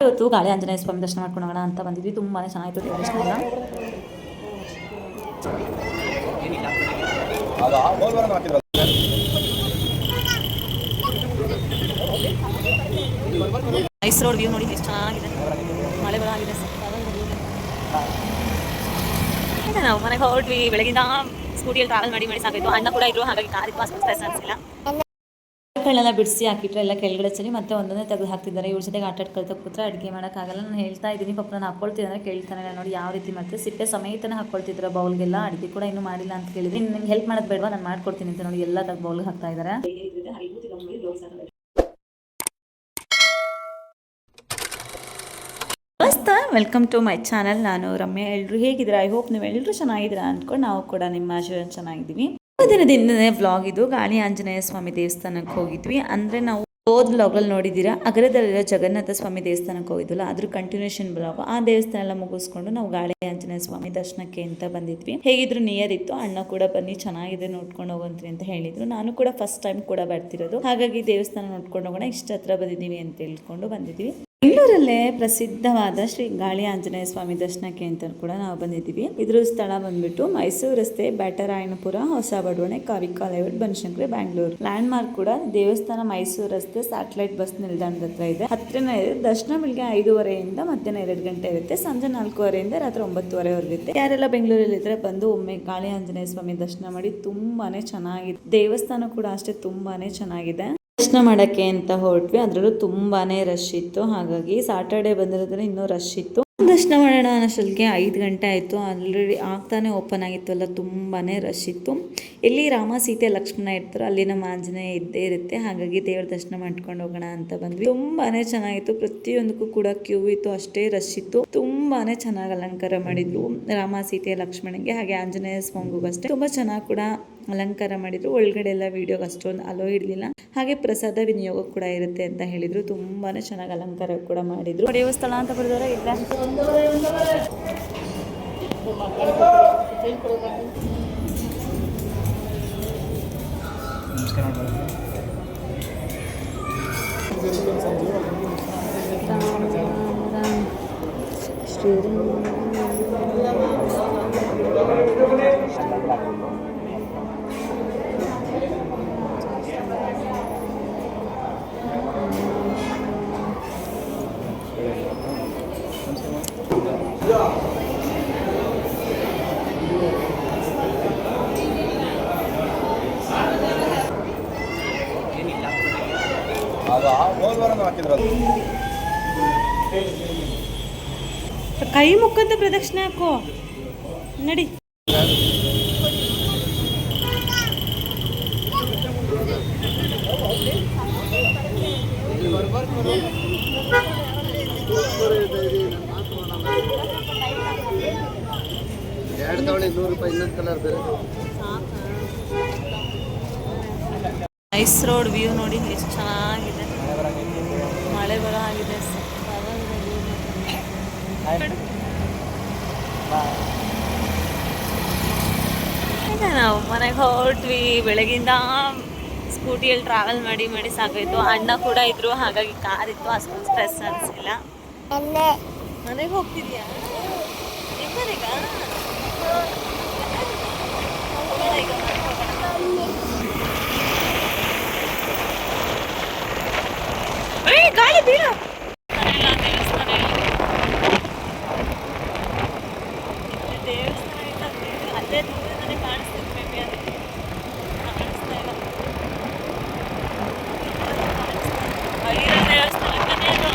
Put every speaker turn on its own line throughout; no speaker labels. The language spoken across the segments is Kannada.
ಇವತ್ತು ಗಾಳಿ ಆಂಜನೇಯ ಸ್ವಾಮಿ ದರ್ಶನ ಮಾಡ್ಕೊಂಡು ಹೋಗೋಣ ಅಂತ ಬಂದಿದ್ವಿ. ತುಂಬಾ ಚೆನ್ನಾಗಿತ್ತು ದೇವಸ್ಥಾನ ಎಲ್ಲ. ನೈಸ್ ರೋಡ್ ವ್ಯೂ ನೋಡಿ ಎಷ್ಟು ಚೆನ್ನಾಗಿದೆ. ಮಳೆ ಬರಾಗಿದೆ. ನಾವು ಮನೆಗೆ ಹೊರಟ್ವಿ. ಬೆಳಗಿಂದ ಸ್ಕೂಟಿಯಲ್ಲಿ ಟ್ರಾವೆಲ್ ಮಾಡಿ ಸಾಕಾಯ್ತು. ಅಣ್ಣ ಕೂಡ ಇದ್ರು, ಹಾಗಾಗಿ ಕಾರ್ ಇತ್ತು, ಅಷ್ಟು ಸ್ಟ್ರೆಸ್ ಅನಿಸಿಲ್ಲ. ಮಕ್ಕಳನ್ನೆಲ್ಲ ಬಿಡಿಸಿ ಹಾಕಿಟ್ರೆ ಎಲ್ಲ ಕೆಳಗಡೆ ಚಲಿ ಮತ್ತೆ ಒಂದೊಂದೇ ತೆಗೆದು ಹಾಕ್ತಿದ್ದಾರೆ. ಇವ್ರ ಜೊತೆಗೆ ಆಟ ಆಡ್ಕೊಳ್ತಾ ಕೂತ್ರೆ ಅಡುಗೆ ಮಾಡೋಕ್ಕಾಗಲ್ಲ. ನಾನು ಹೇಳ್ತಾ ಇದ್ದೀನಿ, ಪಾಪ ನಾನು ಹಾಕ್ಕೊಳ್ತಿದ್ರೆ ಕೇಳ್ತಾನೆ ನೋಡಿ ಯಾವ ರೀತಿ ಮಾಡ್ತಾರೆ. ಸಿಪ್ಪೆ ಸಮೇತನೇ ಹಾಕ್ಕೊಳ್ತಿದ್ರು ಬೌಲ್ಗೆಲ್ಲ. ಅಡುಗೆ ಕೂಡ ಇನ್ನೂ ಮಾಡಿಲ್ಲ ಅಂತ ಕೇಳಿದ್ರೆ ನಿಮ್ಗೆ ಹೆಲ್ಪ್ ಮಾಡೋದು ಬೇಡವಾ, ನಾನು ಮಾಡ್ಕೊಡ್ತೀನಿ ಅಂತ ನೋಡಿ ಎಲ್ಲ ತಗ ಬೌಲ್ಗೆ ಹಾಕ್ತಾ ಇದ್ದಾರೆ. Welcome to my channel. ನಾನು ರಮ್ಯಾ. ಎಲ್ಲರೂ ಹೇಗಿದ್ದೀರಾ? ಐ ಹೋಪ್ ನೀವು ಎಲ್ಲರೂ ಚೆನ್ನಾಗಿದ್ದೀರಾ ಅಂದ್ಕೊಂಡು ನಾವು ಕೂಡ ನಿಮ್ಮ ಆಶೀರ್ವಾದ ಚೆನ್ನಾಗಿದ್ದೀವಿ. ದಿನದಿಂದನೇ ವ್ಲಾಗ್ ಇದು. ಗಾಳಿ ಆಂಜನೇಯ ಸ್ವಾಮಿ ದೇವಸ್ಥಾನಕ್ಕೆ ಹೋಗಿದ್ವಿ. ಅಂದರೆ ನಾವು ಹೋದ ವ್ಲಾಗಲ್ಲಿ ನೋಡಿದ್ದೀರಾ, ಅಗ್ರದಲ್ಲಿರೋ ಜಗನ್ನಾಥ ಸ್ವಾಮಿ ದೇವಸ್ಥಾನಕ್ಕೆ ಹೋಗಿದ್ವಲ್ಲ, ಅದ್ರ ಕಂಟಿನ್ಯೂಷನ್ ವ್ಲಾಗ್. ಆ ದೇವಸ್ಥಾನ ಎಲ್ಲ ಮುಗಿಸ್ಕೊಂಡು ನಾವು ಗಾಳಿ ಆಂಜನೇಯ ಸ್ವಾಮಿ ದರ್ಶನಕ್ಕೆ ಅಂತ ಬಂದಿದ್ವಿ. ಹೇಗಿದ್ರು ನಿಯರ್ ಇತ್ತು. ಅಣ್ಣ ಕೂಡ ಬನ್ನಿ ಚೆನ್ನಾಗಿದೆ ನೋಡ್ಕೊಂಡು ಹೋಗಂತ್ರಿ ಅಂತ ಹೇಳಿದ್ರು. ನಾನು ಕೂಡ ಫಸ್ಟ್ ಟೈಮ್ ಕೂಡ ಬರ್ತಿರೋದು, ಹಾಗಾಗಿ ದೇವಸ್ಥಾನ ನೋಡ್ಕೊಂಡು ಹೋಗೋಣ, ಇಷ್ಟ ಹತ್ರ ಬಂದಿದ್ದೀವಿ ಅಂತ ಹೇಳ್ಕೊಂಡು ಬಂದಿದ್ವಿ. ಬೆಂಗಳೂರಲ್ಲೇ ಪ್ರಸಿದ್ಧವಾದ ಶ್ರೀ ಗಾಳಿ ಆಂಜನೇಯ ಸ್ವಾಮಿ ದರ್ಶನಕ್ಕೆ ಅಂತ ಕೂಡ ನಾವು ಬಂದಿದ್ದೀವಿ. ಇದ್ರ ಸ್ಥಳ ಬಂದ್ಬಿಟ್ಟು ಮೈಸೂರು ರಸ್ತೆ, ಬ್ಯಾಟರಾಯನಪುರ, ಹೊಸ ಬಡಾವಣೆ, Kavika layout, Banashankari, Bangalore. Landmark ಕೂಡ ದೇವಸ್ಥಾನ ಮೈಸೂರು ರಸ್ತೆ ಸ್ಯಾಟಲೈಟ್ ಬಸ್ ನಿಲ್ದಾಣದ ಹತ್ರ ಇದೆ. ಹತ್ರನೇ ಇದೆ. ದರ್ಶನ ಬೆಳಿಗ್ಗೆ 5:30 ಮಧ್ಯಾಹ್ನ 2 ಗಂಟೆ ಇರುತ್ತೆ. ಸಂಜೆ 4:30 ರಾತ್ರಿ 9:30 ಇರುತ್ತೆ. ಯಾರೆಲ್ಲ ಬೆಂಗಳೂರಲ್ಲಿ ಇದ್ರೆ ಬಂದು ಒಮ್ಮೆ ಗಾಳಿ ಆಂಜನೇಯ ಸ್ವಾಮಿ ದರ್ಶನ ಮಾಡಿ. ತುಂಬಾನೇ ಚೆನ್ನಾಗಿದೆ. ದೇವಸ್ಥಾನ ಕೂಡ ಅಷ್ಟೇ ತುಂಬಾನೇ ಚೆನ್ನಾಗಿದೆ. ದರ್ಶನ ಮಾಡೋಕ್ಕೆ ಅಂತ ಹೊರಟ್ವಿ. ಅದರಲ್ಲೂ ತುಂಬಾನೇ ರಶ್ ಇತ್ತು, ಹಾಗಾಗಿ ಸಾಟರ್ಡೆ ಬಂದಿರೋದ್ರೆ ಇನ್ನೂ ರಶ್ ಇತ್ತು. ದರ್ಶನ ಮಾಡೋಣ ಅನ್ನೋಷ್ಟೊತ್ತಿಗೆ 5 ಗಂಟೆ ಆಯಿತು. ಆಲ್ರೆಡಿ ಆಗ್ತಾನೆ ಓಪನ್ ಆಗಿತ್ತು, ಎಲ್ಲ ತುಂಬಾನೇ ರಶ್ ಇತ್ತು. ಎಲ್ಲಿ ರಾಮ, ಸೀತೆ, ಲಕ್ಷ್ಮಣ ಇರ್ತಾರೋ ಅಲ್ಲಿ ನಮ್ಮ ಆಂಜನೇಯ ಇದ್ದೇ ಇರುತ್ತೆ. ಹಾಗಾಗಿ ದೇವ್ರ ದರ್ಶನ ಮಾಡ್ಕೊಂಡು ಹೋಗೋಣ ಅಂತ ಬಂದ್ವಿ. ತುಂಬಾನೇ ಚೆನ್ನಾಗಿತ್ತು. ಪ್ರತಿಯೊಂದಕ್ಕೂ ಕೂಡ ಕ್ಯೂ ಇತ್ತು, ಅಷ್ಟೇ ರಶ್ ಇತ್ತು. ತುಂಬಾನೇ ಚೆನ್ನಾಗಿ ಅಲಂಕಾರ ಮಾಡಿದ್ರು ರಾಮ, ಸೀತೆ, ಲಕ್ಷ್ಮಣಗೆ. ಹಾಗೆ ಆಂಜನೇಯ ಸ್ವಾಮಿಗೂ ಅಷ್ಟೇ ತುಂಬಾ ಚೆನ್ನಾಗಿ ಕೂಡ ಅಲಂಕಾರ ಮಾಡಿದ್ರು. ಒಳಗಡೆ ಎಲ್ಲ ವಿಡಿಯೋಗೆ ಅಷ್ಟೊಂದು ಅಲೋ ಇರಲಿಲ್ಲ. ಹಾಗೆ ಪ್ರಸಾದ ವಿನಿಯೋಗ ಕೂಡ ಇರುತ್ತೆ ಅಂತ ಹೇಳಿದ್ರು. ತುಂಬಾನೇ ಚೆನ್ನಾಗಿ ಅಲಂಕಾರ ಕೂಡ ಮಾಡಿದ್ರು. ದೇವಸ್ಥಳ ಅಂತ ಬರೆದವರ ಇಲ್ಲ. ಕೈ ಮುಖದ ಪ್ರದಕ್ಷಿಣೆ ಹಾಕೋ ನಡಿ. ನೈಸ್ ರೋಡ್ ವ್ಯೂ ನೋಡಿ ಎಷ್ಟು ಚೆನ್ನಾಗಿದೆ. ಮಳೆ ಬರೋ ಆಗಿದೆ. ನಾವು ಮನೆಗೆ ಹೊರಟ್ವಿ. ಬೆಳಗಿಂದ ಸ್ಕೂಟಿಯಲ್ಲಿ ಟ್ರಾವೆಲ್ ಮಾಡಿ ಸಾಕಾಯ್ತು. ಅಣ್ಣ ಕೂಡ ಇದ್ರು, ಹಾಗಾಗಿ ಕಾರ್ ಇತ್ತು, ಅಷ್ಟೊಂದು ಸ್ಟ್ರೆಸ್ ಅನಿಸಿಲ್ಲ. ಮನೆಗೆ ಹೋಗ್ತಿದ್ಯಾ? ಗಾಳಿ ಬೀಳ. ದೇವಸ್ಥಾನ ಇಲ್ಲ, ಅಲ್ಲೇ ದೂರನೇ ಕಾಣಿಸ್ತಿತ್ತು. ಮೇಬಿ ಅದಕ್ಕೆ ಕಾಣಿಸ್ತಾ ಇಲ್ಲ. ಅಲ್ಲಿರೋ ದೇವಸ್ಥಾನಕ್ಕನೇ ಇದು.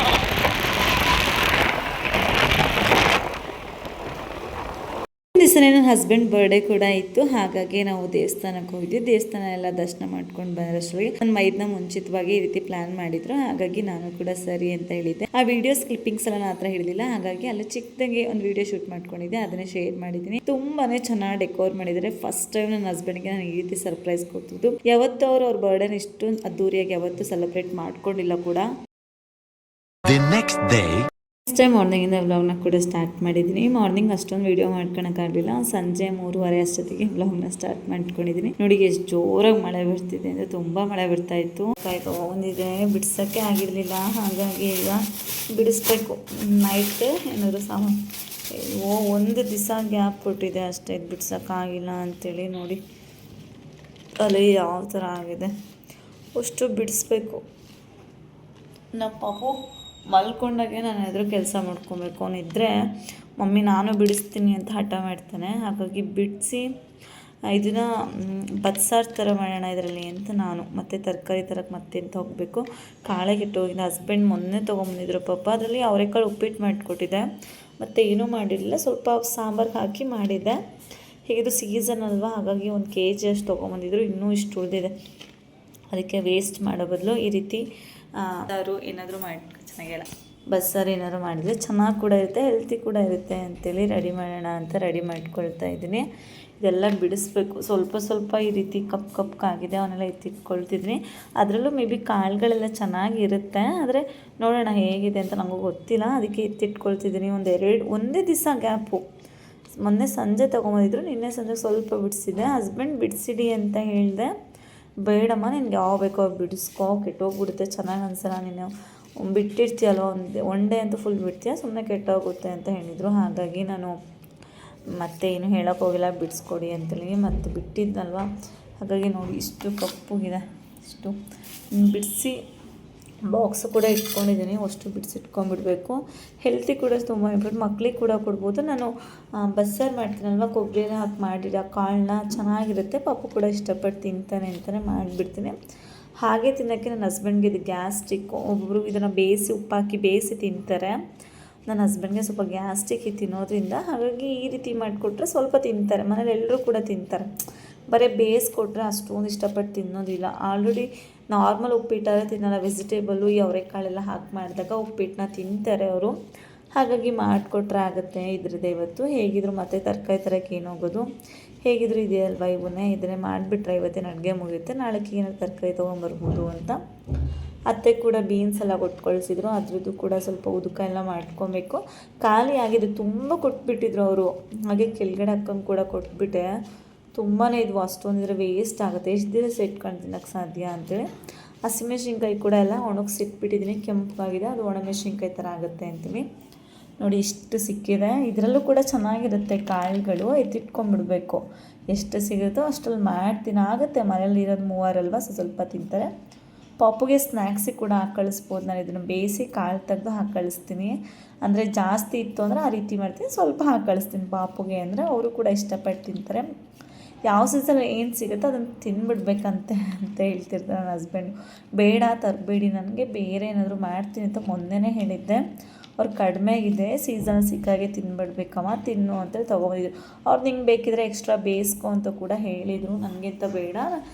ದಿವಸನೇ ನನ್ನ ಹಸ್ಬೆಂಡ್ ಬರ್ಡೇ ಕೂಡ ಇತ್ತು, ಹಾಗಾಗಿ ನಾವು ದೇವಸ್ಥಾನಕ್ಕೆ ಹೋಗಿದ್ವಿ. ದೇವಸ್ಥಾನ ಎಲ್ಲ ದರ್ಶನ ಮಾಡ್ಕೊಂಡು ಬಂದರಷ್ಟರಲ್ಲಿ ನನ್ನ ಮೈದ್ನ ಮುಂಚಿತವಾಗಿ ಈ ರೀತಿ ಪ್ಲಾನ್ ಮಾಡಿದ್ರು. ಹಾಗಾಗಿ ನಾನು ಕೂಡ ಸರಿ ಅಂತ ಹೇಳಿದ್ದೆ. ಆ ವಿಡಿಯೋಸ್ ಕ್ಲಿಪ್ಪಿಂಗ್ಸ್ ಎಲ್ಲ ನನ್ನ ಹತ್ರ ಹಿಡಿದಿಲ್ಲ, ಹಾಗಾಗಿ ಅಲ್ಲಿ ಚಿಕ್ಕದಾಗಿ ಒಂದು ವಿಡಿಯೋ ಶೂಟ್ ಮಾಡ್ಕೊಂಡಿದ್ದೆ, ಅದನ್ನೇ ಶೇರ್ ಮಾಡಿದ್ದೀನಿ. ತುಂಬಾನೇ ಚೆನ್ನಾಗಿ ಡೆಕೋರ್ ಮಾಡಿದ್ದಾರೆ. ಫಸ್ಟ್ ಟೈಮ್ ನನ್ನ ಹಸ್ಬೆಂಡ್ಗೆ ನಾನು ಈ ರೀತಿ ಸರ್ಪ್ರೈಸ್ ಕೊಟ್ಟಿದ್ದು. ಯಾವತ್ತೂ ಅವ್ರ ಬರ್ಡೇನ ಇಷ್ಟು ಅದ್ದೂರಿಯಾಗಿ ಯಾವತ್ತೂ ಸೆಲೆಬ್ರೇಟ್ ಮಾಡ್ಕೊಂಡಿಲ್ಲ ಕೂಡ. ನೆಕ್ಸ್ಟ್ ಟೈಮ್ ಮಾರ್ನಿಂಗಿಂದ ವ್ಲಾಗ್ನ ಕೂಡ ಸ್ಟಾರ್ಟ್ ಮಾಡಿದ್ದೀನಿ. ಮಾರ್ನಿಂಗ್ ಅಷ್ಟೊಂದು ವೀಡಿಯೋ ಮಾಡ್ಕೊಳಕ್ಕಾಗಲಿಲ್ಲ. ಸಂಜೆ 3:30 ಅಷ್ಟೊತ್ತಿಗೆ ವ್ಲಾಗ್ನ ಸ್ಟಾರ್ಟ್ ಮಾಡ್ಕೊಂಡಿದ್ದೀನಿ. ನೋಡಿ ಎಷ್ಟು ಜೋರಾಗಿ ಮಳೆ ಬರ್ತಿದೆ ಅಂದರೆ ತುಂಬ ಮಳೆ ಬರ್ತಾ ಇತ್ತು. ಕಾಯಿ ತೊಗೊಂಡಿದೆ, ಬಿಡ್ಸೋಕ್ಕೆ ಆಗಿರಲಿಲ್ಲ. ಹಾಗಾಗಿ ಈಗ ಬಿಡಿಸ್ಬೇಕು. ನೈಟ್ ಏನಾದರೂ ಸಾಮಾನು ಒಂದು ದಿವಸ ಗ್ಯಾಪ್ ಕೊಟ್ಟಿದೆ ಅಷ್ಟೇ, ಇದು ಬಿಡ್ಸೋಕ್ಕಾಗಿಲ್ಲ ಅಂಥೇಳಿ. ನೋಡಿ ಅಲ್ಲಿ ಯಾವ ಥರ ಆಗಿದೆ, ಅಷ್ಟು ಬಿಡಿಸ್ಬೇಕು. ನಮ್ಮ ಪಾಪು ಮಲ್ಕೊಂಡಾಗೆ ನಾನು ಎದುರು ಕೆಲಸ ಮಾಡ್ಕೊಬೇಕು. ಅವನಿದ್ದರೆ ಮಮ್ಮಿ ನಾನು ಬಿಡಿಸ್ತೀನಿ ಅಂತ ಹಠ ಮಾಡ್ತಾನೆ. ಹಾಗಾಗಿ ಬಿಡಿಸಿ ಇದನ್ನು ಬಸ್ಸಾರು ಥರ ಮಾಡೋಣ ಇದರಲ್ಲಿ ಅಂತ ನಾನು ಮತ್ತೆ ತರಕಾರಿ ತರಕ್ಕೆ ಮತ್ತೆ ಅಂತ ಹೋಗಬೇಕು. ಕಾಳೆ ಕೆಟ್ಟೋಗಿದೆ. ಹಸ್ಬೆಂಡ್ ಮೊನ್ನೆ ತೊಗೊಂಬಂದಿದ್ರು ಪಾಪ. ಅದರಲ್ಲಿ ಅವರೆಕಾಳು ಉಪ್ಪಿಟ್ಟು ಮಾಡಿಕೊಟ್ಟಿದ್ದೆ, ಮತ್ತು ಏನೂ ಮಾಡಿರಲಿಲ್ಲ. ಸ್ವಲ್ಪ ಸಾಂಬಾರು ಹಾಕಿ ಮಾಡಿದ್ದೆ. ಹೀಗಿದು ಸೀಸನ್ ಅಲ್ವಾ, ಹಾಗಾಗಿ 1 kg ಅಷ್ಟು ತೊಗೊಂಬಂದಿದ್ರು. ಇನ್ನೂ ಇಷ್ಟು ಉಳಿದಿದೆ. ಅದಕ್ಕೆ ವೇಸ್ಟ್ ಮಾಡೋ ಬದಲು ಈ ರೀತಿ ಏನಾದರೂ ಮಾಡಿ ಚೆನ್ನಾಗಿಲ್ಲ, ಬಸ್ಸಾರು ಏನಾದರೂ ಮಾಡಿದರೆ ಚೆನ್ನಾಗಿ ಕೂಡ ಇರುತ್ತೆ, ಹೆಲ್ತಿ ಕೂಡ ಇರುತ್ತೆ ಅಂತೇಳಿ ರೆಡಿ ಮಾಡೋಣ ಅಂತ ರೆಡಿ ಮಾಡ್ಕೊಳ್ತಾ ಇದ್ದೀನಿ. ಇದೆಲ್ಲ ಬಿಡಿಸ್ಬೇಕು. ಸ್ವಲ್ಪ ಸ್ವಲ್ಪ ಈ ರೀತಿ ಕಪ್ಪಾಗಿದೆ, ಅವನ್ನೆಲ್ಲ ಎತ್ತಿಟ್ಕೊಳ್ತಿದ್ದೀನಿ. ಅದರಲ್ಲೂ ಮೇ ಬಿ ಕಾಳುಗಳೆಲ್ಲ ಚೆನ್ನಾಗಿರುತ್ತೆ, ಆದರೆ ನೋಡೋಣ ಹೇಗಿದೆ ಅಂತ ನನಗೂ ಗೊತ್ತಿಲ್ಲ. ಅದಕ್ಕೆ ಎತ್ತಿಟ್ಕೊಳ್ತಿದ್ದೀನಿ. ಒಂದೇ ದಿವಸ ಗ್ಯಾಪು. ಮೊನ್ನೆ ಸಂಜೆ ತೊಗೊಂಬಂದಿದ್ರು, ನಿನ್ನೆ ಸಂಜೆ ಸ್ವಲ್ಪ ಬಿಡಿಸಿದೆ. ಹಸ್ಬೆಂಡ್ ಬಿಡಿಸಿಡಿ ಅಂತ ಹೇಳಿದೆ. ಬೇಡಮ್ಮ, ನಿನ್ಗೆ ಯಾವ ಬೇಕೋ ಬಿಡಿಸ್ಕೋ, ಕೆಟ್ಟೋಗ್ಬಿಡುತ್ತೆ, ಚೆನ್ನಾಗಿ ಅನಿಸಲ್ಲ, ನೀನು ಬಿಟ್ಟಿರ್ತೀಯಲ್ವ ಒನ್ ಡೇ ಅಂತೂ ಫುಲ್ ಬಿಡ್ತೀಯ, ಸುಮ್ಮನೆ ಕೆಟ್ಟೋಗುತ್ತೆ ಅಂತ ಹೇಳಿದರು. ಹಾಗಾಗಿ ನಾನು ಮತ್ತೆ ಏನು ಹೇಳೋಕ್ಕೋಗಿಲ್ಲ, ಬಿಡಿಸ್ಕೊಡಿ ಅಂತೇಳಿ. ಮತ್ತೆ ಬಿಟ್ಟಿದ್ನಲ್ವ, ಹಾಗಾಗಿ ನೋಡಿ ಇಷ್ಟು ಕಪ್ಪುಗಿದೆ. ಇಷ್ಟು ಬಿಡಿಸಿ ಬಾಕ್ಸು ಕೂಡ ಇಟ್ಕೊಂಡಿದ್ದೀನಿ. ಅಷ್ಟು ಬಿಡಿಸಿಟ್ಕೊಂಡ್ಬಿಡ್ಬೇಕು. ಹೆಲ್ತಿ ಕೂಡ ತುಂಬ ಇಂಪಾರ್ಟೆಂಟ್. ಮಕ್ಳಿಗೆ ಕೂಡ ಕೊಡ್ಬೋದು. ನಾನು ಬಸ್ಸಾರು ಮಾಡ್ತೀನಲ್ವ, ಕೊಬ್ಬರಿ ಎಲ್ಲ ಹಾಕಿ ಮಾಡಿರೋ ಕಾಳನ್ನ ಚೆನ್ನಾಗಿರುತ್ತೆ. ಪಾಪು ಕೂಡ ಇಷ್ಟಪಟ್ಟು ತಿಂತಾನೆ ಅಂತಾನೆ ಮಾಡಿಬಿಡ್ತೀನಿ. ಹಾಗೆ ತಿನ್ನೋಕ್ಕೆ ನನ್ನ ಹಸ್ಬೆಂಡ್ಗೆ ಇದು ಗ್ಯಾಸ್ಟ್ರಿಕ್ಕು. ಒಬ್ಬರು ಇದನ್ನು ಉಪ್ಪಾಕಿ ಬೇಯಿಸಿ ತಿಂತಾರೆ. ನನ್ನ ಹಸ್ಬೆಂಡ್ಗೆ ಸ್ವಲ್ಪ ಗ್ಯಾಸ್ಟ್ರಿಕ್ ತಿನ್ನೋದ್ರಿಂದ, ಹಾಗಾಗಿ ಈ ರೀತಿ ಮಾಡಿಕೊಟ್ರೆ ಸ್ವಲ್ಪ ತಿಂತಾರೆ. ಮನೇಲಿ ಎಲ್ಲರೂ ಕೂಡ ತಿಂತಾರೆ. ಬರೀ ಬೇಯಿಸ್ಕೊಟ್ರೆ ಅಷ್ಟೊಂದು ಇಷ್ಟಪಟ್ಟು ತಿನ್ನೋದಿಲ್ಲ. ಆಲ್ರೆಡಿ ನಾರ್ಮಲ್ ಉಪ್ಪಿಟ್ಟಾದರೆ ತಿನ್ನಲ್ಲ, ವೆಜಿಟೇಬಲ್ಲು ಈ ಅವರೆಕಾಳೆಲ್ಲ ಹಾಕಿ ಮಾಡಿದಾಗ ಉಪ್ಪಿಟ್ಟನ್ನ ತಿಂತಾರೆ ಅವರು. ಹಾಗಾಗಿ ಮಾಡಿಕೊಟ್ರೆ ಆಗುತ್ತೆ. ಇದ್ರದ್ದು ಇವತ್ತು ಹೇಗಿದ್ರು ಮತ್ತೆ ತರಕಾರಿ ತರಕ್ಕೆ ಏನು ಹೋಗೋದು, ಹೇಗಿದ್ರು ಇದೆಯಲ್ವ, ಇದನ್ನೇ ಮಾಡಿಬಿಟ್ರೆ ಇವತ್ತಿನ ಅಡುಗೆ ಮುಗಿಯುತ್ತೆ. ನಾಳೆಗೆ ಏನಾದ್ರು ತರಕಾರಿ ತೊಗೊಂಬರ್ಬೋದು ಅಂತ. ಅತ್ತೆ ಕೂಡ ಬೀನ್ಸ್ ಎಲ್ಲ ಕೊಟ್ಟು ಕಳಿಸಿದ್ರು. ಅದ್ರದ್ದು ಕೂಡ ಸ್ವಲ್ಪ ಉದುಕ ಎಲ್ಲ ಮಾಡ್ಕೊಬೇಕು. ಖಾಲಿ ಆಗಿದೆ, ತುಂಬ ಕೊಟ್ಬಿಟ್ಟಿದ್ರು ಅವರು. ಹಾಗೆ ಕೆಳಗಡೆ ಹಾಕೊಂಡು ಕೂಡ ಕೊಟ್ಬಿಟ್ಟೆ. ತುಂಬಾ ಇದು ಅಷ್ಟೊಂದಿದ್ರೆ ವೇಸ್ಟ್ ಆಗುತ್ತೆ, ಎಷ್ಟು ದಿವಸ ಇಟ್ಕೊಂಡು ತಿನ್ನೋಕ್ಕೆ ಸಾಧ್ಯ ಅಂತೇಳಿ. ಹಸಿಮೆಣ್ಸಿನ್ಕಾಯಿ ಕೂಡ ಎಲ್ಲ ಒಣಗಿಸಿಟ್ಬಿಟ್ಟಿದ್ದೀನಿ, ಕೆಂಪಾಗಿದೆ. ಅದು ಒಣಮೆಣ್ಸಿನ್ಕಾಯಿ ಥರ ಆಗುತ್ತೆ ಅಂತೀವಿ. ನೋಡಿ ಇಷ್ಟು ಸಿಕ್ಕಿದೆ. ಇದರಲ್ಲೂ ಕೂಡ ಚೆನ್ನಾಗಿರುತ್ತೆ ಕಾಳುಗಳು. ಎತ್ತಿಟ್ಕೊಂಡ್ಬಿಡ್ಬೇಕು. ಎಷ್ಟು ಸಿಗುತ್ತೋ ಅಷ್ಟರಲ್ಲಿ ಮಾಡ್ತೀನಿ. ಆಗುತ್ತೆ, ಮನೇಲಿ ಇರೋದು 3 ಅಲ್ವಾ, ಸ್ವಲ್ಪ ತಿಂತಾರೆ. ಪಾಪುಗೆ ಸ್ನ್ಯಾಕ್ಸಿಗೆ ಕೂಡ ಹಾಕಿ ಕಳಿಸ್ಬೋದು. ನಾನು ಇದನ್ನು ಬೇಯಿಸಿ ಕಾಳು ತೆಗೆದು ಹಾಕಿ ಕಳಿಸ್ತೀನಿ. ಅಂದರೆ ಜಾಸ್ತಿ ಇತ್ತು ಅಂದರೆ ಆ ರೀತಿ ಮಾಡ್ತೀನಿ, ಸ್ವಲ್ಪ ಹಾಕಿ ಕಳಿಸ್ತೀನಿ ಪಾಪುಗೆ. ಅಂದರೆ ಅವರು ಕೂಡ ಇಷ್ಟಪಟ್ಟು ತಿಂತಾರೆ. ಯಾವ ಸೀಸನಲ್ಲಿ ಏನು ಸಿಗುತ್ತೋ ಅದನ್ನು ತಿಂದ್ಬಿಡ್ಬೇಕಂತೆ ಅಂತ ಹೇಳ್ತಿರ್ತಾರೆ ನನ್ನ ಹಸ್ಬೆಂಡು. ಬೇಡ ತರಬೇಡಿ, ನನಗೆ ಬೇರೆ ಏನಾದರೂ ಮಾಡ್ತೀನಿ ಅಂತ ಮೊನ್ನೆನೇ ಹೇಳಿದ್ದೆ. ಅವ್ರು ಕಡಿಮೆ ಆಗಿದೆ, ಸೀಸನ್ ಸಿಕ್ಕಾಗೆ ತಿಂದ್ಬಿಡ್ಬೇಕಮ್ಮ, ತಿನ್ನು ಅಂತೇಳಿ ತೊಗೊಂಡಿದ್ರು. ಅವ್ರು ನಿಂಗೆ ಬೇಕಿದ್ರೆ ಎಕ್ಸ್ಟ್ರಾ ಬೇಯಿಸ್ಕೊ ಅಂತ ಕೂಡ ಹೇಳಿದರು. ನನಗೆ ಅಂತ ಬೇಡ,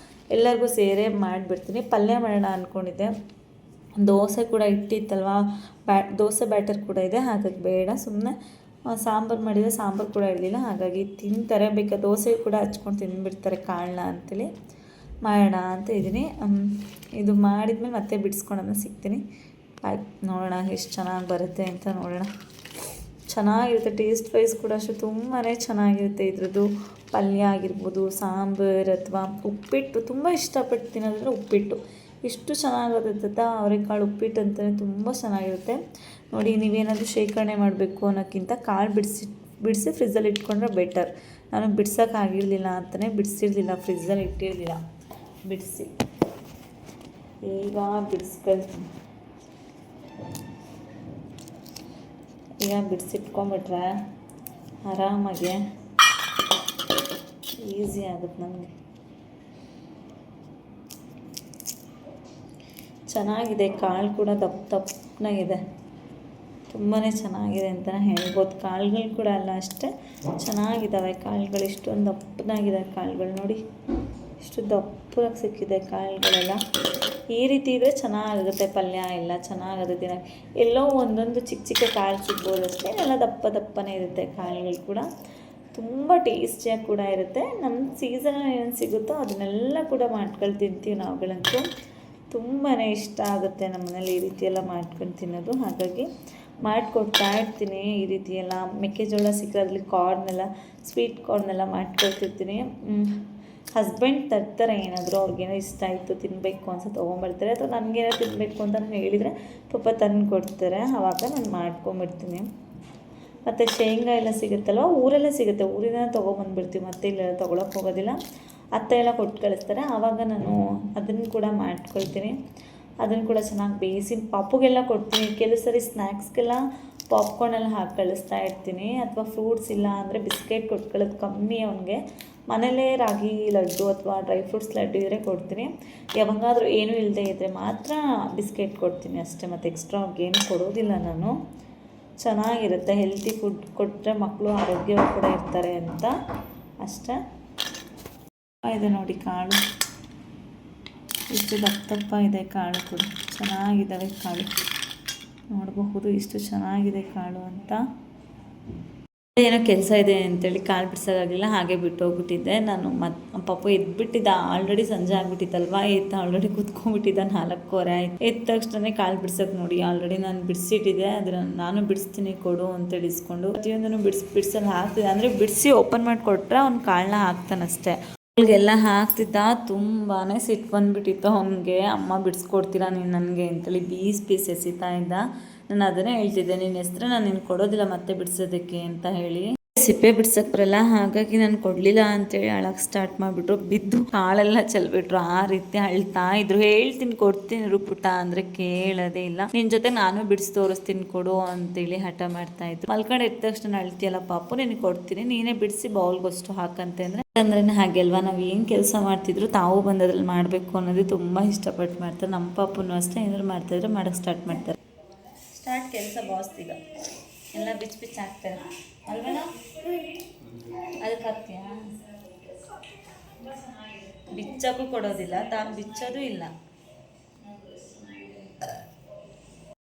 ಎಲ್ಲರಿಗೂ ಸೇರೇ ಮಾಡಿಬಿಡ್ತೀನಿ. ಪಲ್ಯ ಮಾಡೋಣ ಅಂದ್ಕೊಂಡಿದ್ದೆ. ದೋಸೆ ಕೂಡ ಇಟ್ಟಿತ್ತಲ್ವ, ದೋಸೆ ಬ್ಯಾಟರ್ ಕೂಡ ಇದೆ. ಹಾಗಾಗಿ ಬೇಡ, ಸುಮ್ಮನೆ ಸಾಂಬಾರು ಮಾಡಿದರೆ ಸಾಂಬಾರು ಕೂಡ ಇರಲಿಲ್ಲ. ಹಾಗಾಗಿ ತಿಂತಾರೆ, ಬೇಕಾದ ದೋಸೆ ಕೂಡ ಹಚ್ಕೊಂಡು ತಿಂದುಬಿಡ್ತಾರೆ ಕಾಳನ್ನ ಅಂತೇಳಿ ಮಾಡೋಣ ಅಂತ ಇದ್ದೀನಿ. ಇದು ಮಾಡಿದ್ಮೇಲೆ ಮತ್ತೆ ಬಿಡಿಸ್ಕೊಂಡು ಸಿಗ್ತೀನಿ. ಆಯ್ತು, ನೋಡೋಣ ಎಷ್ಟು ಚೆನ್ನಾಗಿ ಬರುತ್ತೆ ಅಂತ ನೋಡೋಣ. ಚೆನ್ನಾಗಿರುತ್ತೆ, ಟೇಸ್ಟ್ ವೈಸ್ ಕೂಡ ಅಷ್ಟೇ ತುಂಬಾ ಚೆನ್ನಾಗಿರುತ್ತೆ. ಇದ್ರದ್ದು ಪಲ್ಯ ಆಗಿರ್ಬೋದು, ಸಾಂಬಾರು ಅಥವಾ ಉಪ್ಪಿಟ್ಟು ತುಂಬ ಇಷ್ಟಪಟ್ಟು ತಿನ್ನೋದಂದರೆ ಉಪ್ಪಿಟ್ಟು. ಇಷ್ಟು ಚೆನ್ನಾಗಿರುತ್ತೆ. ಅವರೆಕಾಳು ಉಪ್ಪಿಟ್ಟು ಅಂತಲೇ ತುಂಬ ಚೆನ್ನಾಗಿರುತ್ತೆ. ನೋಡಿ, ನೀವೇನಾದರೂ ಶೇಖರಣೆ ಮಾಡಬೇಕು ಅನ್ನೋಕ್ಕಿಂತ ಕಾಳು ಬಿಡಿಸಿ ಫ್ರಿಜ್ಜಲ್ಲಿ ಇಟ್ಕೊಂಡ್ರೆ ಬೆಟರ್. ನಾನು ಬಿಡ್ಸೋಕ್ಕಾಗಿರಲಿಲ್ಲ ಅಂತಲೇ ಬಿಡಿಸಿರಲಿಲ್ಲ, ಫ್ರಿಜ್ಜಲ್ಲಿ ಇಟ್ಟಿರಲಿಲ್ಲ. ಬಿಡಿಸಿ ಈಗ ಬಿಡಿಸ್ಕೊಳ್ತೀನಿ. ಈಗ ಬಿಡಿಸಿಟ್ಕೊಂಡ್ಬಿಟ್ರೆ ಆರಾಮಾಗಿ ಈಸಿ ಆಗುತ್ತೆ ನಮಗೆ. ಚೆನ್ನಾಗಿದೆ, ಕಾಳು ಕೂಡ ದಪ್ಪನಾಗಿದೆ, ತುಂಬಾ ಚೆನ್ನಾಗಿದೆ ಅಂತಲೇ ಹೇಳ್ಬೋದು. ಕಾಳುಗಳು ಕೂಡ ಅಲ್ಲ ಅಷ್ಟೇ ಚೆನ್ನಾಗಿದ್ದಾವೆ ಕಾಳುಗಳು. ಇಷ್ಟೊಂದು ದಪ್ಪನಾಗಿದೆ ಕಾಳುಗಳು. ನೋಡಿ ಇಷ್ಟು ದಪ್ಪನಾಗಿ ಸಿಕ್ಕಿದೆ ಕಾಳುಗಳೆಲ್ಲ. ಈ ರೀತಿ ಇದ್ದರೆ ಚೆನ್ನಾಗಿರುತ್ತೆ, ಪಲ್ಯ ಎಲ್ಲ ಚೆನ್ನಾಗುತ್ತೆ ತಿನ್ನೋಕ್ಕೆ. ಎಲ್ಲೋ ಒಂದೊಂದು ಚಿಕ್ಕ ಚಿಕ್ಕ ಕಾಳು ಸಿಗ್ಬೋದು ಅಷ್ಟೇ, ಎಲ್ಲ ದಪ್ಪನೇ ಇರುತ್ತೆ ಕಾಳುಗಳು ಕೂಡ. ತುಂಬ ಟೇಸ್ಟಿಯಾಗಿ ಕೂಡ ಇರುತ್ತೆ. ನಮ್ಮ ಸೀಸನಲ್ಲಿ ಏನು ಸಿಗುತ್ತೋ ಅದನ್ನೆಲ್ಲ ಕೂಡ ಮಾಡ್ಕೊಂಡು ತಿಂತೀವಿ ನಾವುಗಳಂತೂ. ತುಂಬಾ ಇಷ್ಟ ಆಗುತ್ತೆ ನಮ್ಮ ಮನೇಲಿ ಈ ರೀತಿ ಎಲ್ಲ ಮಾಡ್ಕೊಂಡು ತಿನ್ನೋದು. ಹಾಗಾಗಿ ಮಾಡಿಕೊಡ್ತಾ ಇರ್ತೀನಿ. ಈ ರೀತಿ ಎಲ್ಲ ಮೆಕ್ಕೆಜೋಳ ಸಿಕ್ಕರೆ ಅದರಲ್ಲಿ ಕಾರ್ನೆಲ್ಲ ಸ್ವೀಟ್ ಕಾರ್ನೆಲ್ಲ ಮಾಡಿಕೊಡ್ತಿರ್ತೀನಿ. ಹಸ್ಬೆಂಡ್ ತರ್ತಾರೆ ಏನಾದರೂ ಅವ್ರಿಗೇನೋ ಇಷ್ಟ ಆಯಿತು ತಿನ್ನಬೇಕು ಅನ್ಸೋ ತೊಗೊಂಬರ್ತಾರೆ, ಅಥವಾ ನನಗೇನೋ ತಿನ್ನಬೇಕು ಅಂತ ನಾನು ಹೇಳಿದರೆ ಪಾಪ ತಂದು ಕೊಡ್ತಾರೆ, ಆವಾಗ ನಾನು ಮಾಡ್ಕೊಂಬಿಡ್ತೀನಿ. ಮತ್ತು ಶೇಂಗಾ ಎಲ್ಲ ಸಿಗುತ್ತಲ್ವ, ಊರಲ್ಲೇ ಸಿಗುತ್ತೆ, ಊರಿಂದ ತೊಗೊಬಂದ್ಬಿಡ್ತೀವಿ, ಮತ್ತೆ ಇಲ್ಲೆಲ್ಲ ತೊಗೊಳಕ್ಕೆ ಹೋಗೋದಿಲ್ಲ. ಅತ್ತೆ ಎಲ್ಲ ಕೊಟ್ಟು ಕಳಿಸ್ತಾರೆ, ಆವಾಗ ನಾನು ಅದನ್ನು ಕೂಡ ಮಾಡ್ಕೊಳ್ತೀನಿ. ಅದನ್ನು ಕೂಡ ಚೆನ್ನಾಗಿ ಬೇಯಿಸಿ ಪಾಪುಗೆಲ್ಲ ಕೊಡ್ತೀನಿ. ಕೆಲವು ಸರಿ ಸ್ನ್ಯಾಕ್ಸ್ಗೆಲ್ಲ ಪಾಪ್ಕಾರ್ನೆಲ್ಲ ಹಾಕಿ ಕಳಿಸ್ತಾ ಇರ್ತೀನಿ, ಅಥವಾ ಫ್ರೂಟ್ಸ್ ಇಲ್ಲ ಅಂದರೆ ಬಿಸ್ಕೆಟ್ ಕೊಟ್ಟು ಕಳಿಸ್ ಕಮ್ಮಿ ಅವನಿಗೆ. ಮನೇಲೇ ರಾಗಿ ಲಡ್ಡು ಅಥವಾ ಡ್ರೈ ಫ್ರೂಟ್ಸ್ ಲಡ್ಡು ಇದ್ದರೆ ಕೊಡ್ತೀನಿ. ಯಾವಾಗಾದರೂ ಏನೂ ಇಲ್ಲದೆ ಇದ್ದರೆ ಮಾತ್ರ ಬಿಸ್ಕೆಟ್ ಕೊಡ್ತೀನಿ ಅಷ್ಟೇ, ಮತ್ತು ಎಕ್ಸ್ಟ್ರಾ ಏನು ಕೊಡೋದಿಲ್ಲ ನಾನು. ಚೆನ್ನಾಗಿರುತ್ತೆ, ಹೆಲ್ತಿ ಫುಡ್ ಕೊಟ್ಟರೆ ಮಕ್ಕಳು ಆರೋಗ್ಯವಾಗಿ ಕೂಡ ಇರ್ತಾರೆ ಅಂತ ಅಷ್ಟೇ. ಇದೆ ನೋಡಿ ಕಾಳು, ಇಷ್ಟು ದಪ್ಪ ಇದೆ ಕಾಳು ಕೂಡ, ಚೆನ್ನಾಗಿದ್ದಾವೆ ಕಾಳು, ನೋಡಬಹುದು ಇಷ್ಟು ಚೆನ್ನಾಗಿದೆ ಕಾಳು ಅಂತ. ಏನೋ ಕೆಲಸ ಇದೆ ಅಂತೇಳಿ ಕಾಳು ಬಿಡ್ಸೋಕ್ಕಾಗಲಿಲ್ಲ, ಹಾಗೆ ಬಿಟ್ಟು ಹೋಗ್ಬಿಟ್ಟಿದ್ದೆ ನಾನು. ಪಾಪ ಎದ್ಬಿಟ್ಟಿದ್ದ, ಆಲ್ರೆಡಿ ಸಂಜೆ ಆಗಿಬಿಟ್ಟಿತ್ತಲ್ವ, ಆಲ್ರೆಡಿ ಕೂತ್ಕೊಂಡ್ಬಿಟ್ಟಿದ್ದ, 4:15 ಆಯ್ತು. ಎದ್ದ ತಕ್ಷಣ ಕಾಳು ಬಿಡ್ಸೋಕೆ ನೋಡಿ ಆಲ್ರೆಡಿ ನಾನು ಬಿಡಿಸಿಟ್ಟಿದ್ದೆ, ಅದನ್ನು ನಾನು ಬಿಡಿಸ್ತೀನಿ ಕೊಡು ಅಂತೇಳಿ ಇಸ್ಕೊಂಡು ಪ್ರತಿಯೊಂದನ್ನು ಬಿಡಿಸಲು ಹಾಕ್ತಿದ್ದೆ. ಅಂದರೆ ಬಿಡಿಸಿ ಓಪನ್ ಮಾಡಿ ಕೊಟ್ಟರೆ ಅವ್ನು ಕಾಳನ್ನ ಹಾಕ್ತಾನಷ್ಟೇ. ಅವ್ಳಿಗೆಲ್ಲ ಹಾಕ್ತಿದ್ದ, ತುಂಬಾ ಸಿಟ್ಟು ಬಂದುಬಿಟ್ಟಿತ್ತು ಅವನಿಗೆ. ಅಮ್ಮ ಬಿಡಿಸ್ಕೊಡ್ತೀರಾ ನೀನು ನನಗೆ ಅಂತೇಳಿ ಪೀಸ್ ಎಸಿತಾ ಇದ್ದ. ನಾನು ಅದನ್ನೇ ಹೇಳ್ತಿದ್ದೆ, ನಿನ್ನ ಹೆಸ್ರು ನಾನು ನಿನ್ಗೆ ಕೊಡೋದಿಲ್ಲ ಮತ್ತೆ ಬಿಡಿಸೋದಕ್ಕೆ ಅಂತ ಹೇಳಿ. ಸಿಪ್ಪೆ ಬಿಡ್ಸಕ್ಕೆ ಬರಲ್ಲ, ಹಾಗಾಗಿ ನಾನು ಕೊಡಲಿಲ್ಲ ಅಂತೇಳಿ ಅಳಕ್ಕೆ ಸ್ಟಾರ್ಟ್ ಮಾಡಿಬಿಟ್ರು. ಬಿದ್ದು ಕಾಳೆಲ್ಲ ಚೆಲ್ಬಿಟ್ರು, ಆ ರೀತಿ ಅಳ್ತಾ ಇದ್ರು. ಹೇಳ್ತೀನಿ ಕೊಡ್ತೀನಿ ಪುಟ್ಟ ಅಂದರೆ ಕೇಳೋದೇ ಇಲ್ಲ. ನಿನ್ನ ಜೊತೆ ನಾನು ಬಿಡಿಸಿ ತೋರಿಸ್ತೀನಿ ಕೊಡು ಅಂತೇಳಿ ಹಠ ಮಾಡ್ತಾ ಇದ್ರು. ಮಲ್ಕೊಂಡು ಎದ್ದ ತಕ್ಷಣ ಅಳ್ತೀಯಲ್ಲ ಪಾಪು, ನಿನಗೆ ಕೊಡ್ತೀನಿ, ನೀನೇ ಬಿಡಿಸಿ ಬೌಲ್ಗೋಷ್ಟು ಹಾಕಂತೆ ಅಂದ್ರೆ ಹಾಗೆ ಅಲ್ವಾ, ನಾವು ಏನು ಕೆಲಸ ಮಾಡ್ತಿದ್ರು ತಾವು ಬಂದದ್ರಲ್ಲಿ ಮಾಡಬೇಕು ಅನ್ನೋದು ತುಂಬ ಇಷ್ಟಪಟ್ಟು ಮಾಡ್ತಾರೆ. ನಮ್ಮ ಪಾಪುನು ಅಷ್ಟೇ, ಏನಾದ್ರು ಮಾಡ್ತಾಯಿದ್ರೆ ಮಾಡೋಕ್ಕೆ ಸ್ಟಾರ್ಟ್ ಮಾಡ್ತಾರೆ. ಸ್ಟಾರ್ಟ್ ಕೆಲಸ ಬಾಸ್ತೀಗ ಎಲ್ಲ ಬಿಚ್ಚಿ ಹಾಕ್ತಾರೆ ಅಲ್ವೇನೋ, ಅದಕ್ಕೆ ಹಾಕ್ತೀಯಾ? ಬಿಚ್ಚೋಕ್ಕೂ ಕೊಡೋದಿಲ್ಲ, ತಾನು ಬಿಚ್ಚೋದು ಇಲ್ಲ.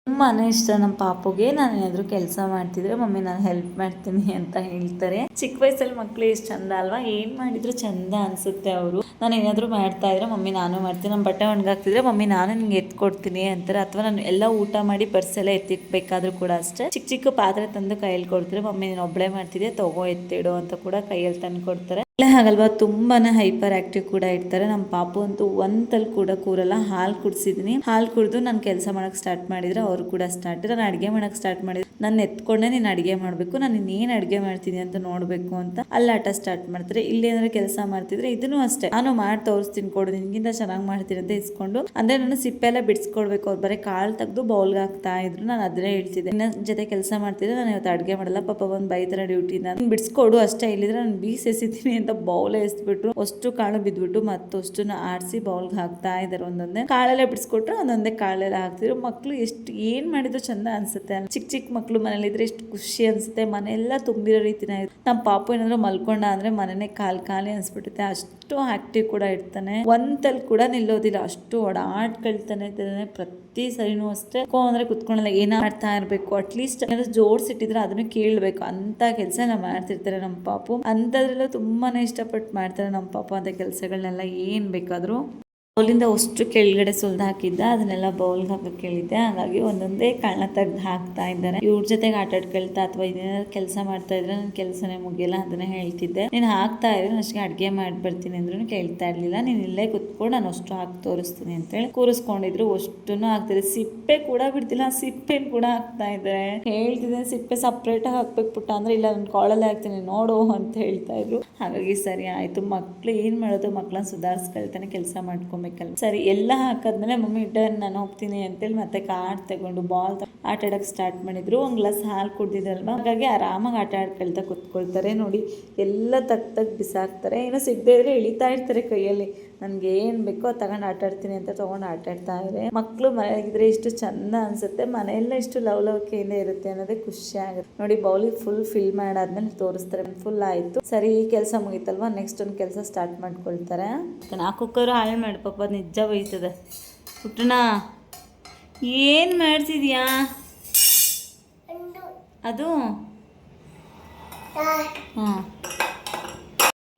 ತುಂಬಾ ಇಷ್ಟ ನಮ್ಮ ಪಾಪುಗೆ. ನಾನು ಏನಾದರೂ ಕೆಲಸ ಮಾಡ್ತಿದ್ರೆ ಮಮ್ಮಿ ನಾನು ಹೆಲ್ಪ್ ಮಾಡ್ತೀನಿ ಅಂತ ಹೇಳ್ತಾರೆ. ಚಿಕ್ಕ ವಯಸ್ಸಲ್ಲಿ ಮಕ್ಕಳು ಎಷ್ಟು ಚಂದ ಅಲ್ವಾ, ಏನು ಮಾಡಿದ್ರು ಚಂದ ಅನಿಸುತ್ತೆ ಅವರು. ನಾನು ಏನಾದರೂ ಮಾಡ್ತಾ ಇದ್ರೆ ಮಮ್ಮಿ ನಾನು ಮಾಡ್ತೀನಿ, ನಮ್ಮ ಬಟ್ಟೆ ಒಣಗಾಕ್ತಿದ್ರೆ ಮಮ್ಮಿ ನಾನು ನಿಂಗೆ ಎತ್ಕೊಡ್ತೀನಿ ಅಂತಾರೆ. ಅಥವಾ ನಾನು ಎಲ್ಲ ಊಟ ಮಾಡಿ ಪರ್ಸೆಲ್ಲ ಎತ್ತಿಕ್ಬೇಕಾದ್ರೂ ಕೂಡ ಅಷ್ಟೇ, ಚಿಕ್ಕ ಪಾತ್ರೆ ತಂದು ಕೈಯಲ್ಲಿ ಕೊಡ್ತಾರೆ, ಮಮ್ಮಿ ನೀನು ಒಬ್ಬಳೇ ಮಾಡ್ತಿದ್ದೆ ತಗೋ ಎತ್ತಿಡು ಅಂತ ಕೂಡ ಕೈಯಲ್ಲಿ ತಂದು ಕೊಡ್ತಾರೆ. ಹಾಗಲ್ವಾ, ತುಂಬಾ ಹೈಪರ್ ಆಕ್ಟಿವ್ ಕೂಡ ಇರ್ತಾರೆ. ನಮ್ಮ ಪಾಪು ಅಂತೂ ಒಂತಲ್ಲಿ ಕೂಡ ಕೂರಲ್ಲ. ಹಾಲು ಕುಡಿಸಿದ್ದೀನಿ, ಹಾಲು ಕುಡಿದು ನಾನು ಕೆಲಸ ಮಾಡೋಕ್ಕೆ ಸ್ಟಾರ್ಟ್ ಮಾಡಿದ್ರೆ ಅವರು ಕೂಡ ಸ್ಟಾರ್ಟ್. ನಾನು ಅಡುಗೆ ಮಾಡೋಕ್ಕೆ ಸ್ಟಾರ್ಟ್ ಮಾಡಿದ್ರೆ ನಾನು ಎತ್ಕೊಂಡೆ ನೀನು ಅಡುಗೆ ಮಾಡಬೇಕು, ನಾನು ಇನ್ನೇನು ಅಡುಗೆ ಮಾಡ್ತೀನಿ ಅಂತ ನೋಡಬೇಕು ಅಂತ ಅಲ್ಲಿ ಆಟ ಸ್ಟಾರ್ಟ್ ಮಾಡ್ತಾರೆ. ಇಲ್ಲೇನಾದ್ರು ಕೆಲಸ ಮಾಡ್ತಿದ್ರೆ ಇದನ್ನು ಅಷ್ಟೇ, ನಾನು ಮಾಡಿ ತೋರಿಸ್ತೀನಿ ಕೊಡು, ನಿನ್ಗಿಂತ ಚೆನ್ನಾಗಿ ಮಾಡ್ತೀನಿ ಅಂತ ಇಸ್ಕೊಂಡು. ಅಂದರೆ ನಾನು ಸಿಪ್ಪೆ ಎಲ್ಲ ಬಿಡಿಸ್ಕೊಡ್ಬೇಕು, ಅವ್ರು ಬರೀ ಕಾಳು ತೆಗೆದು ಬೌಲ್ಗೆ ಹಾಕ್ತಾ ಇದ್ರು. ನಾನು ಅದನ್ನೇ ಹೇಳ್ತಿದ್ದೆ, ನನ್ನ ಜೊತೆ ಕೆಲಸ ಮಾಡ್ತಿದ್ರೆ ನಾನು ಇವತ್ತು ಅಡುಗೆ ಮಾಡಲ್ಲ, ಪಾಪ ಒಂದು ಬೈತರ ಡ್ಯೂಟಿ, ನಾನು ಬಿಡಿಸ್ಕೊಡು ಅಷ್ಟೇ, ಇಲ್ಲಿದ್ರೆ ನಾನು ಬೀಸ್ ಎಸಿತೀನಿ ಅಂತ ಬೌಲ್ ಎಸ್ಬಿಟ್ರು. ಅಷ್ಟು ಕಾಳು ಬಿದ್ಬಿಟ್ಟು ಮತ್ತಷ್ಟನ್ನು ಆರಿಸಿ ಬೌಲ್ಗೆ ಹಾಕ್ತಾ ಇದ್ದಾರೆ. ಒಂದೊಂದೇ ಕಾಳೆಲ್ಲ ಬಿಡಿಸ್ಕೊಟ್ರೆ ಒಂದೊಂದೇ ಕಾಳೆಲ್ಲ ಹಾಕ್ತಿದ್ರು. ಮಕ್ಕಳು ಎಷ್ಟು ಏನು ಮಾಡಿದ್ರು ಚಂದ ಅನ್ಸುತ್ತೆ. ಚಿಕ್ಕ ಮಕ್ಕಳು ಮನೇಲಿದ್ರೆ ಎಷ್ಟು ಖುಷಿ ಅನ್ಸುತ್ತೆ, ಮನೆಯೆಲ್ಲ ತುಂಬಿರೋ ರೀತಿನ. ನಮ್ಮ ಪಾಪು ಏನಾದ್ರು ಮಲ್ಕೊಂಡ ಅಂದ್ರೆ ಮನೆನೇ ಖಾಲಿ ಅನ್ಸ್ಬಿಡುತ್ತೆ. ಅಷ್ಟು ಆಕ್ಟಿವ್ ಕೂಡ ಇರ್ತಾನೆ, ಒಂತಲ್ಲಿ ಕೂಡ ನಿಲ್ಲೋದಿಲ್ಲ, ಅಷ್ಟು ಓಡಾಡ್ಕೊಳ್ತಾನೆ ಇರ್ತಾನೆ. ಪ್ರತಿ ಸರಿನೂ ಅಷ್ಟೇ ಅಂದ್ರೆ ಕುತ್ಕೊಳ್ಳಲ್ಲ, ಏನ ಮಾಡ್ತಾ ಇರಬೇಕು. ಅಟ್ಲೀಸ್ಟ್ ಏನಾದ್ರು ಜೋಡಿಸಿಟ್ಟಿದ್ರೆ ಅದನ್ನು ಕೇಳಬೇಕು ಅಂತ ಕೆಲಸ ಎಲ್ಲ ಮಾಡ್ತಿರ್ತಾರೆ ನಮ್ಮ ಪಾಪು. ಅಂಥದ್ರಲ್ಲೂ ತುಂಬಾನೇ ಇಷ್ಟಪಟ್ಟು ಮಾಡ್ತಾರೆ ನಮ್ಮ ಪಾಪು ಅಂತ ಕೆಲಸಗಳನ್ನೆಲ್ಲ. ಏನು ಬೇಕಾದರೂ ಬೌಲಿಂದ ಅಷ್ಟು ಕೆಳಗಡೆ ಸುಲ್ದು ಹಾಕಿದ್ದ, ಅದನ್ನೆಲ್ಲ ಬೌಲ್ಗೆ ಹಾಕಕ್ಕೆ ಹೇಳಿದ್ದೆ. ಹಾಗಾಗಿ ಒಂದೊಂದೇ ಕಾಳನ್ನ ತೆಗ್ದು ಹಾಕ್ತಾ ಇದ್ದಾರೆ. ಇವ್ರ ಜೊತೆಗೆ ಆಟ ಆಡ್ಕೊಳ್ತಾ ಅಥವಾ ಇದೇನಾದ್ರು ಕೆಲಸ ಮಾಡ್ತಾ ಇದ್ರೆ ನನ್ನ ಕೆಲಸನೇ ಮುಗಿಯಲ್ಲ, ಅದನ್ನೇ ಹೇಳ್ತಿದ್ದೆ. ನೀನು ಹಾಕ್ತಾ ಇದ್ರೆ ಅಷ್ಟೇ ಅಡುಗೆ ಮಾಡಿ ಬರ್ತೀನಿ ಅಂದ್ರೂ ಕೇಳ್ತಾ ಇರಲಿಲ್ಲ. ನೀನು ಇಲ್ಲೇ ಕುತ್ಕೊಂಡು ನಾನು ಅಷ್ಟು ಹಾಕಿ ತೋರಿಸ್ತೀನಿ ಅಂತೇಳಿ ಕೂರಿಸ್ಕೊಂಡಿದ್ರು. ಅಷ್ಟನ್ನು ಹಾಕ್ತಿದೆ, ಸಿಪ್ಪೆ ಕೂಡ ಬಿಡ್ತಿಲ್ಲ, ಸಿಪ್ಪೆನ ಕೂಡ ಹಾಕ್ತಾ ಇದ್ದಾರೆ. ಹೇಳ್ತಿದ್ದೆ ಸಿಪ್ಪೆ ಸಪ್ರೇಟಾಗಿ ಹಾಕ್ಬೇಕು ಪುಟ್ಟ ಅಂದ್ರೆ, ಇಲ್ಲ ನಾನು ಕಾಳಲ್ಲೇ ಹಾಕ್ತೀನಿ ನೋಡು ಅಂತ ಹೇಳ್ತಾ ಇದ್ರು. ಹಾಗಾಗಿ ಸರಿ ಆಯಿತು. ಮಕ್ಳು ಏನು ಮಾಡೋದು, ಮಕ್ಕಳನ್ನ ಸುಧಾರಿಸ್ಕೊಳ್ತಾನೆ, ಕೆಲಸ ಮಾಡ್ಕೊಬೇಕು. ಸರಿ ಎಲ್ಲ ಹಾಕಾದ್ಮೇಲೆ ಮಮ್ಮಿ ಡನ್ ನಾನು ಹೋಗ್ತೀನಿ ಅಂತೇಳಿ ಮತ್ತೆ ಕಾರ್ಡ್ ತಗೊಂಡು ಬಾಲ್ ಆಟ ಆಡಕ್ಕೆ ಸ್ಟಾರ್ಟ್ ಮಾಡಿದ್ರು. ಒಂದು ಗ್ಲಾಸ್ ಹಾಲು ಕುಡ್ದಿದ್ದಲ್ವಾ, ಹಾಗಾಗಿ ಆರಾಮಾಗಿ ಆಟ ಆಡ್ಕೊಳ್ತಾ ಕುತ್ಕೊಳ್ತಾರೆ. ನೋಡಿ ಎಲ್ಲ ತಗ್ ಬಿಸಾಕ್ತಾರೆ, ಏನೋ ಸಿಗದೆ ಇದ್ರೆ ಇಳಿತಾ ಇರ್ತಾರೆ ಕೈಯಲ್ಲಿ. ನನಗೆ ಏನು ಬೇಕೋ ಅದು ತಗೊಂಡು ಆಟ ಆಡ್ತೀನಿ ಅಂತ ತೊಗೊಂಡು ಆಟ ಆಡ್ತಾ ಇದ್ದಾರೆ. ಮಕ್ಕಳು ಮನೆಯಾಗಿದ್ರೆ ಇಷ್ಟು ಚಂದ ಅನ್ಸುತ್ತೆ, ಮನೆಯೆಲ್ಲ ಇಷ್ಟು ಲವಲವಿಕೆಯಿಂದ ಇರುತ್ತೆ ಅನ್ನೋದೇ ಖುಷಿ ಆಗುತ್ತೆ. ನೋಡಿ ಬೌಲಿಗೆ ಫುಲ್ ಫಿಲ್ ಮಾಡಾದ್ಮೇಲೆ ತೋರಿಸ್ತಾರೆ. ಫುಲ್ ಆಯಿತು, ಸರಿ ಈ ಕೆಲಸ ಮುಗಿತಲ್ವಾ, ನೆಕ್ಸ್ಟ್ ಒಂದು ಕೆಲಸ ಸ್ಟಾರ್ಟ್ ಮಾಡ್ಕೊಳ್ತಾರೆ. ಆ ಕುಕ್ಕರು ಹಾಳು ಮಾಡಿ ಪಾಪ ನಿಜ ಬೈತದೆ. ಪುಟ್ಟಣ ಏನು ಮಾಡ್ತಿದ್ಯಾ? ಅದು ಹಾಂ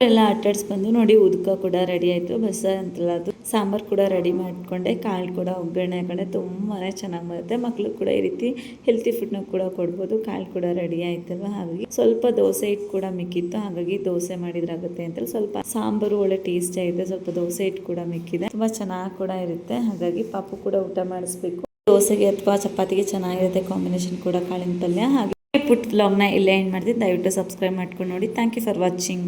ಎಲ್ಲ ಆಟಾಡ್ಸ್ ಬಂದು ನೋಡಿ ಉದ್ಕ ಕೂಡ ರೆಡಿ ಆಯಿತು. ಬಸ್ಸಾರು ಅಂತಲ್ಲ ಅದು, ಸಾಂಬಾರು ಕೂಡ ರೆಡಿ ಮಾಡಿಕೊಂಡೆ, ಕಾಳು ಕೂಡ ಒಗ್ಗರಣೆ ಹಾಕೊಂಡೆ. ತುಂಬಾ ಚೆನ್ನಾಗಿ ಬರುತ್ತೆ. ಮಕ್ಕಳು ಕೂಡ ಈ ರೀತಿ ಹೆಲ್ತಿ ಫುಡ್ನ ಕೂಡ ಕೊಡ್ಬೋದು. ಕಾಳು ಕೂಡ ರೆಡಿ ಆಯ್ತಲ್ವ, ಹಾಗಾಗಿ ಸ್ವಲ್ಪ ದೋಸೆ ಹಿಟ್ಟು ಕೂಡ ಮಿಕ್ಕಿತ್ತು, ಹಾಗಾಗಿ ದೋಸೆ ಮಾಡಿದ್ರಾಗುತ್ತೆ ಅಂತ ಸ್ವಲ್ಪ ಸಾಂಬಾರು ಒಳ್ಳೆ ಟೇಸ್ಟ್ ಆಗಿದೆ. ಸ್ವಲ್ಪ ದೋಸೆ ಹಿಟ್ಟು ಕೂಡ ಮಿಕ್ಕಿದೆ, ತುಂಬಾ ಚೆನ್ನಾಗಿ ಕೂಡ ಇರುತ್ತೆ. ಹಾಗಾಗಿ ಪಾಪು ಕೂಡ ಊಟ ಮಾಡಿಸ್ಬೇಕು. ದೋಸೆಗೆ ಅಥವಾ ಚಪಾತಿಗೆ ಚೆನ್ನಾಗಿರುತ್ತೆ ಕಾಂಬಿನೇಷನ್ ಕೂಡ ಕಾಳಿನ ಪಲ್ಯ. ಹಾಗೆ ಪುಟ್ ವ್ಲಾಗ್ನ ಇಲ್ಲೇ ಎಂಡ್ ಮಾಡ್ತೀನಿ. ದಯವಿಟ್ಟು ಸಬ್ಸ್ಕ್ರೈಬ್ ಮಾಡ್ಕೊಂಡು ನೋಡಿ. Thank you for watching.